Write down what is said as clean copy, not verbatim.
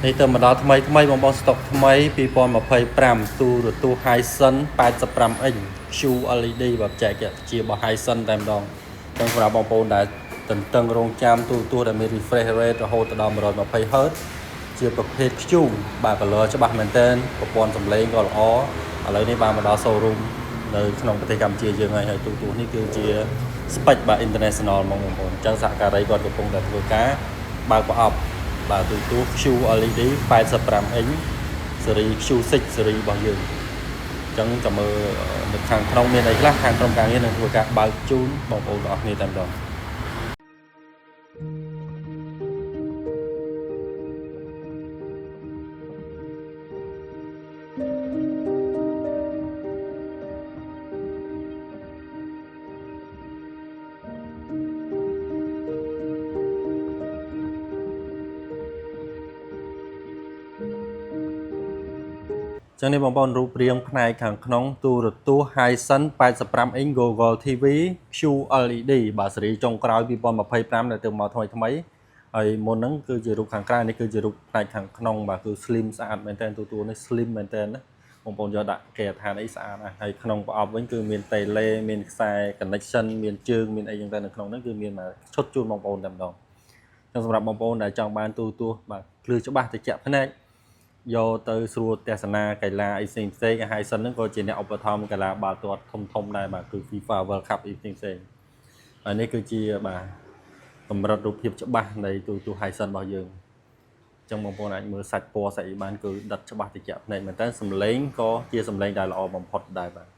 នេះទៅមកដល់ថ្មីបងប្អូនស្តុកថ្មី2025ទូរទស្សន៍ Hisense 85 inch QLED បើចែកជារបស់ Hisense តែម្ដងចឹងសម្រាប់បងប្អូនដែលតន្ទឹងរង់ចាំទូរទស្សន៍ដែលមាន refresh rate រហូតដល់ 120Hz ជាប្រភេទ Q បាទ color ច្បាស់មែនទែនប្រព័ន្ធសំឡេងក៏ល្អឥឡូវនេះបានមកដល់ showroom នៅក្នុងប្រទេសកម្ពុជាយើងហើយទូរទស្សន៍នេះគឺជា spec បាទ international បងប្អូនចឹងសហការីគាត់កំពុងតែធ្វើការបើកប្រអប់បាទទូរទស្សន៍ QLED 85 inch ស៊េរី Q6 ស៊េរីរបស់យើងអញ្ចឹងចាំមើលនៅខាងក្នុងមានអីខ្លះខាងក្រុមការងារនឹងធ្វើការបើកជូនបងប្អូនទាំងអស់គ្នាតែម្ដងចឹងនេះបងប្អូនរូបរាងផ្នែកខាងក្នុងទូរទស្សន៍ Hisense 85 inch Google TV QLED បាទស៊េរីចុងក្រោយ2025ដែលទៅមកថ្មីហើយមុនហ្នឹងគឺជារូបខាងក្រៅនេះគឺជារូបផ្នែកខាងក្នុងបាទគឺ slim ស្អាតមែនតើទូរទស្សន៍នេះ slim មែនតើណាបងប្អូនយកដាក់គេដ្ឋានអីស្អាតណាស់ហើយក្នុងប្រអប់វិញគឺមាន tele មានខ្សែ connection មានជើងមានអីចឹងទៅនៅក្នុងហ្នឹងគឺមានមកឈុតជូនបងប្អូនតែម្ដងចឹងសម្រាប់បងប្អូនដែលចង់បានទូរទស្សន៍បាទភ្លឺច្បាស់ត្រជាក់ភ្នែកយកទៅស្រួលទស្សនាកីឡាអីផ្សេងៗ Hisense ហ្នឹងក៏ជាអ្នកឧបត្ថម្ភកីឡាបាល់ទាត់ធំដែរបាទគឺ FIFA World Cup អីផ្សេងហើយនេះគឺជាបាទកម្រិតរូបភាពច្បាស់នៃទូរទស្សន៍ Hisense របស់យើងអញ្ចឹងបងប្អូនអាចមើលសាច់ពណ៌សាច់អីបានគឺដិតច្បាស់ត្រជាក់ភ្នែកមែនតើសំឡេងក៏ជាសំឡេងដែលល្អបំផុតដែរបាទ